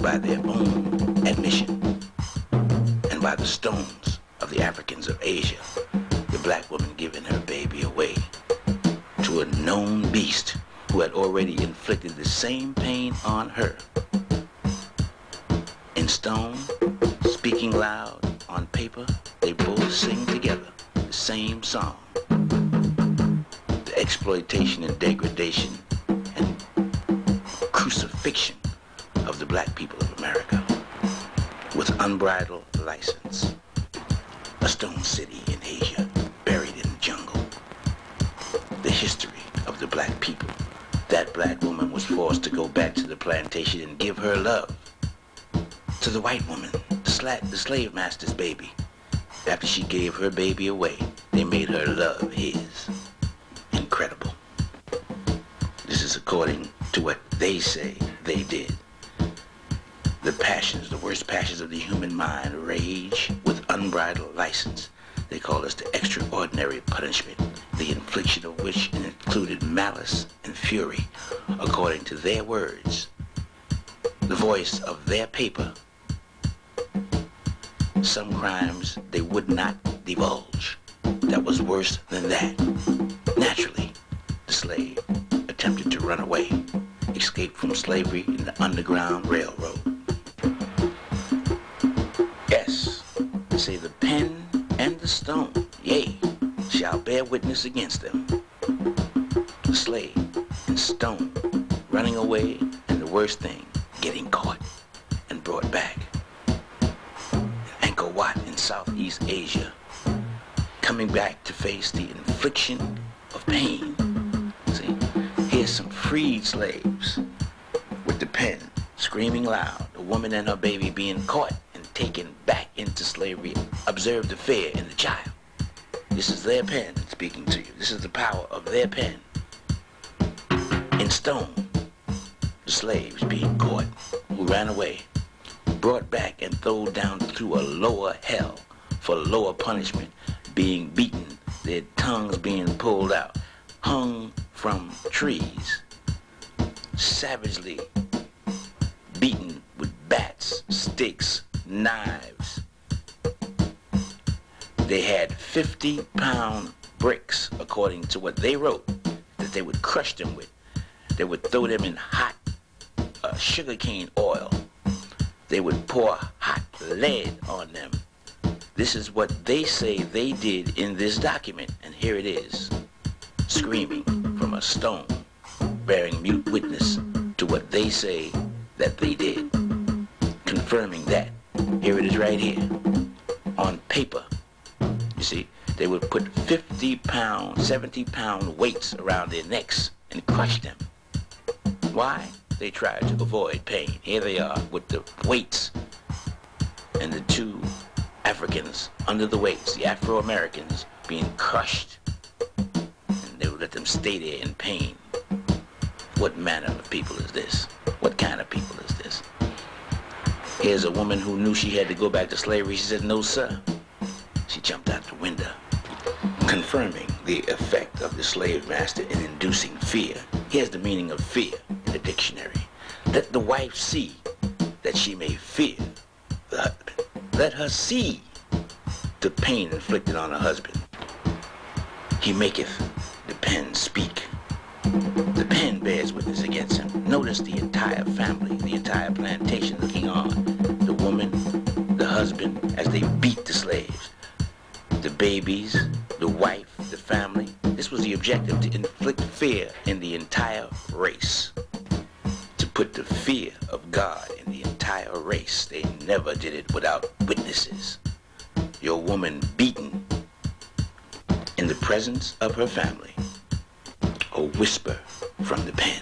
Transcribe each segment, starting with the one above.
by their own admission and by the stones of the Africans of Asia, the black woman giving her baby away to a known beast who had already inflicted the same pain on her. In stone, speaking loud, on paper, they both sing together the same song. The exploitation and degradation and crucifixion of the black people of America with unbridled license. A stone city in Asia, buried in the jungle. The history of the black people. That black woman was forced to go back to the plantation and give her love to the white woman, the slave master's baby. After she gave her baby away, they made her love his. Incredible. This is according to what they say they did. The passions, the worst passions of the human mind, rage with unbridled license. They call this the extraordinary punishment, the infliction of which included malice and fury, according to their words, the voice of their paper. Some crimes they would not divulge. That was worse than that. Naturally, the slave attempted to run away, escape from slavery in the Underground Railroad. Yes, say the pen and the stone, yea, shall bear witness against them. The slave and stone running away, and the worst thing, getting caught and brought back. In Southeast Asia, coming back to face the infliction of pain. See, here's some freed slaves with the pen screaming loud, the woman and her baby being caught and taken back into slavery. Observe the fear in the child. This is their pen speaking to you. This is the power of their pen. In stone, the slaves being caught who ran away, brought back and thrown down to a lower hell for lower punishment, being beaten, their tongues being pulled out, hung from trees, savagely beaten with bats, sticks, knives. They had 50-pound bricks, according to what they wrote, that they would crush them with. They would throw them in hot sugarcane oil. They would pour hot lead on them. This is what they say they did in this document, and here it is, screaming from a stone, bearing mute witness to what they say that they did, confirming that. Here it is right here, on paper. You see, they would put 50-pound, 70-pound weights around their necks and crush them. Why? They tried to avoid pain. Here they are with the weights and the two Africans under the weights, the Afro-Americans being crushed, and they would let them stay there in pain. What manner of people is this? What kind of people is this? Here's a woman who knew she had to go back to slavery. She said, no, sir. She jumped out the window, confirming the effect of the slave master in inducing fear. Here's the meaning of fear in the dictionary. Let the wife see that she may fear the husband. Let her see the pain inflicted on her husband. He maketh the pen speak. The pen bears witness against him. Notice the entire family, the entire plantation looking on. The woman, the husband, as they beat the slaves. The babies, the wife, the family. This was the objective, to inflict fear in the entire race. To put the fear of God in the entire race. They never did it without witnesses. Your woman beaten in the presence of her family. A whisper from the pen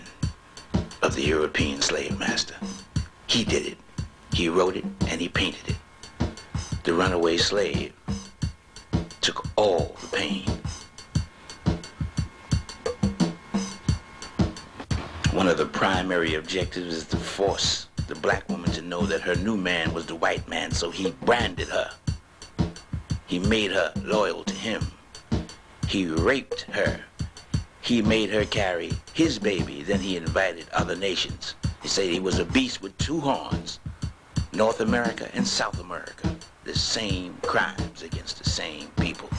of the European slave master. He did it. He wrote it and he painted it. The runaway slave took all the pain. One of the primary objectives is to force the black woman to know that her new man was the white man, so he branded her. He made her loyal to him. He raped her. He made her carry his baby. Then he invited other nations. He said he was a beast with two horns, North America and South America, the same crimes against the same people.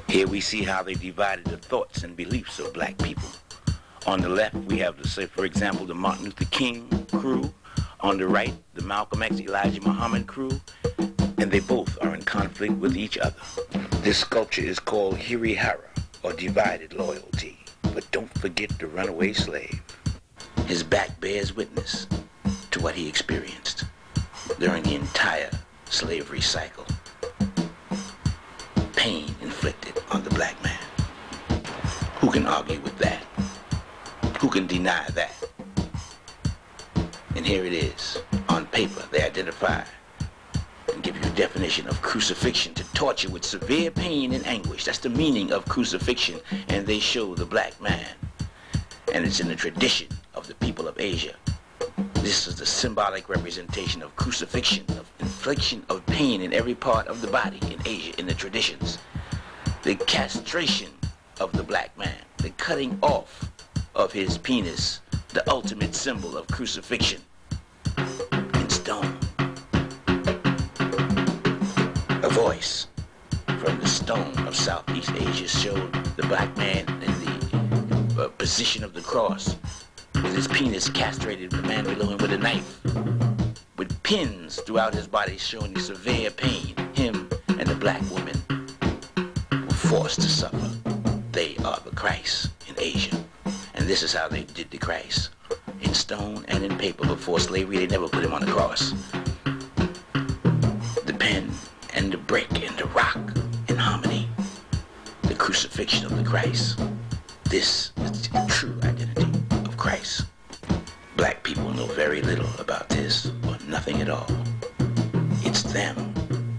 Here we see how they divided the thoughts and beliefs of black people. On the left, we have, say, for example, the Martin Luther King crew. On the right, the Malcolm X, Elijah Muhammad crew. And they both are in conflict with each other. This sculpture is called Hirihara, or divided loyalty. But don't forget the runaway slave. His back bears witness to what he experienced during the entire slavery cycle. Pain inflicted on the black man. Who can argue with that? Who can deny that? And here it is. On paper, they identify and give you a definition of crucifixion: to torture with severe pain and anguish. That's the meaning of crucifixion. And they show the black man. And it's in the tradition of the people of Asia. This is the symbolic representation of crucifixion, of infliction of pain in every part of the body in Asia, in the traditions. The castration of the black man, the cutting off of his penis, the ultimate symbol of crucifixion in stone. A voice from the stone of Southeast Asia showed the black man in the position of the cross, with his penis castrated, the man below him with a knife, with pins throughout his body showing severe pain. Him and the black woman were forced to suffer. They are the Christ in Asia. And this is how they did the Christ. In stone and in paper. Before slavery, they never put him on the cross. The pen and the brick and the rock in harmony. The crucifixion of the Christ. This is the true identity of Christ. Black people know very little about this, or nothing at all. It's them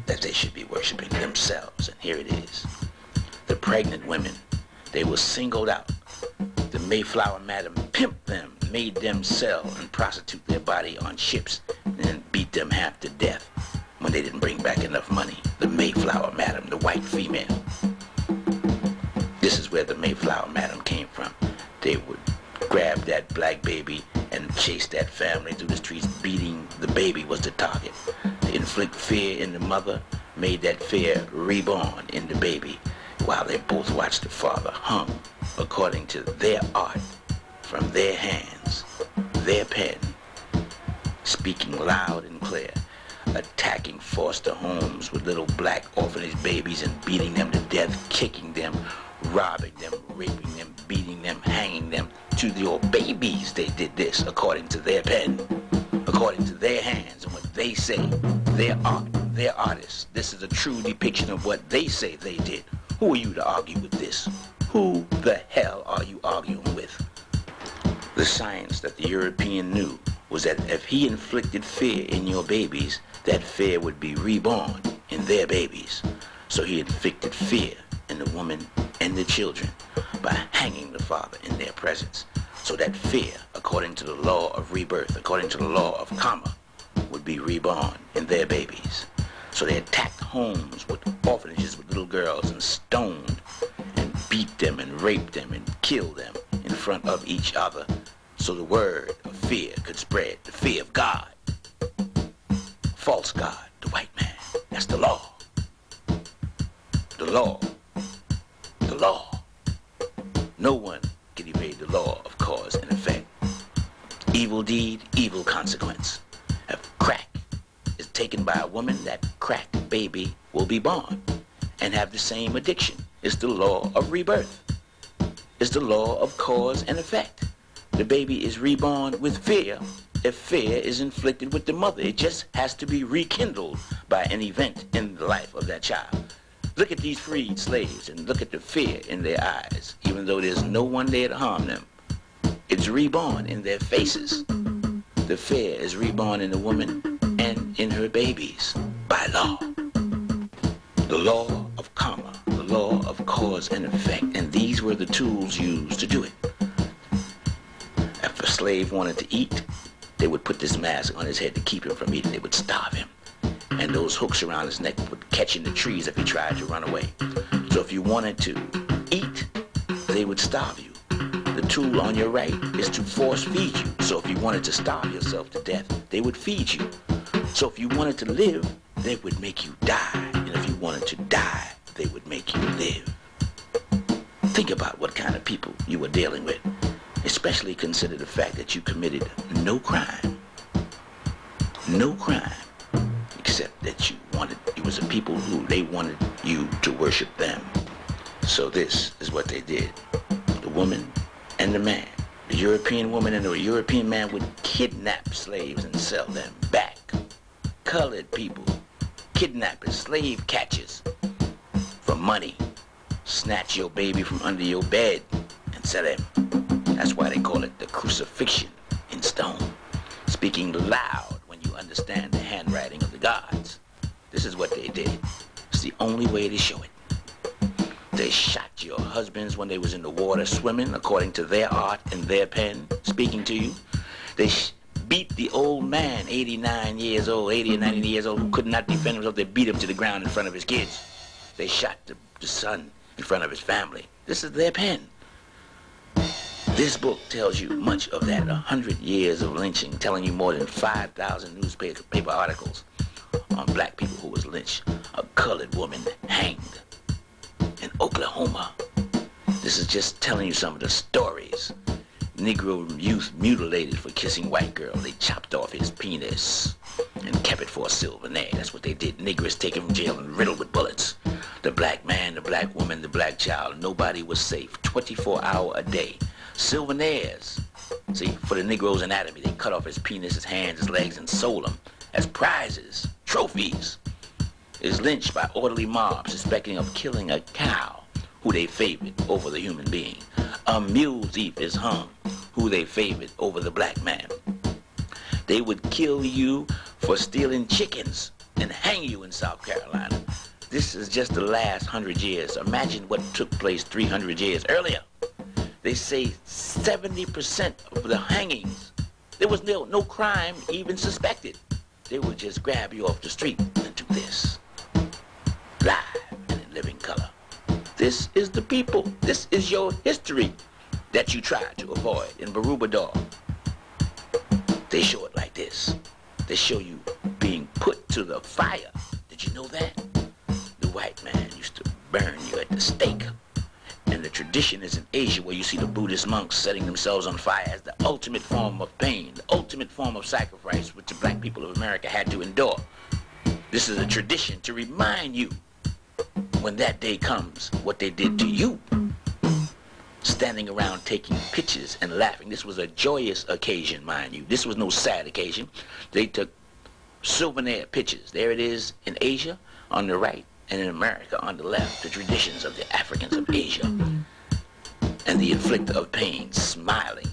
that they should be worshiping, themselves, and here it is. The pregnant women, they were singled out. The Mayflower madam pimped them, made them sell and prostitute their body on ships, and then beat them half to death when they didn't bring back enough money. The Mayflower madam, the white female. This is where the Mayflower madam came from. They would grab that black baby and chase that family through the streets. Beating the baby was the target. To inflict fear in the mother, made that fear reborn in the baby, while they both watched the father hung according to their art, from their hands, their pen, speaking loud and clear, attacking foster homes with little black orphanage babies and beating them to death, kicking them, robbing them, raping them, beating them, hanging them. To your babies, they did this according to their pen, according to their hands and what they say, their art, their artists. This is a true depiction of what they say they did. Who are you to argue with this? Who the hell are you arguing with? The science that the European knew was that if he inflicted fear in your babies, that fear would be reborn in their babies. So he inflicted fear in the woman and the children by hanging the father in their presence. So that fear, according to the law of rebirth, according to the law of karma, would be reborn in their babies. So they attacked homes with orphanages with little girls and stoned and beat them and raped them and killed them in front of each other, so the word of fear could spread. The fear of God. False God, the white man. That's the law. The law. The law. No one can evade the law of cause and effect. Evil deed, evil consequence. If crack is taken by a woman, that crack baby will be born and have the same addiction. It's the law of rebirth. It's the law of cause and effect. The baby is reborn with fear if fear is inflicted with the mother. It just has to be rekindled by an event in the life of that child. Look at these freed slaves and look at the fear in their eyes, even though there's no one there to harm them. It's reborn in their faces. The fear is reborn in the woman and in her babies by law. The law of karma, the law of cause and effect, and these were the tools used to do it. If a slave wanted to eat, they would put this mask on his head to keep him from eating. They would starve him. And those hooks around his neck would catch in the trees if he tried to run away. So if you wanted to eat, they would starve you. The tool on your right is to force feed you. So if you wanted to starve yourself to death, they would feed you. So if you wanted to live, they would make you die. And if you wanted to die, they would make you live. Think about what kind of people you were dealing with, especially consider the fact that you committed no crime. No crime, except that it was a people who they wanted you to worship them. So this is what they did. The woman and the man, the European woman and the European man would kidnap slaves and sell them back. Colored people, kidnappers, slave catchers, for money. Snatch your baby from under your bed and sell him. That's why they call it the crucifixion in stone. Speaking loud when you understand the handwriting of the gods. This is what they did. It's the only way to show it. They shot your husbands when they was in the water swimming, according to their art and their pen, speaking to you. They beat the old man, 89 years old, 80 and 90 years old, who could not defend himself. They beat him to the ground in front of his kids. They shot the son in front of his family. This is their pen. This book tells you much of that. 100 years of lynching, telling you more than 5,000 newspaper articles on black people who was lynched. A colored woman hanged in Oklahoma. This is just telling you some of the stories. Negro youth mutilated for kissing white girl. They chopped off his penis and kept it for a souvenir. That's what they did. Negroes taken from jail and riddled with bullets. The black man, the black woman, the black child, nobody was safe. 24 hours a day. Souvenirs. See, for the Negro's anatomy, they cut off his penis, his hands, his legs, and sold them as prizes, trophies. Is lynched by orderly mobs suspecting of killing a cow who they favored over the human being. A mule thief is hung who they favored over the black man. They would kill you for stealing chickens and hang you in South Carolina. This is just the last 100 years. Imagine what took place 300 years earlier. They say 70% of the hangings, there was no crime even suspected. They would just grab you off the street and do this. Live and in living color. This is the people. This is your history that you tried to avoid in Barubador. They show it like this. They show you being put to the fire. Did you know that? The white man used to burn you at the stake. And the tradition is in Asia where you see the Buddhist monks setting themselves on fire as the ultimate form of pain, the ultimate form of sacrifice which the black people of America had to endure. This is a tradition to remind you when that day comes what they did to you. Standing around taking pictures and laughing. This was a joyous occasion, mind you. This was no sad occasion. They took souvenir pictures. There it is in Asia on the right, and in America on the left, the traditions of the Africans of Asia. And the inflictor of pain smiling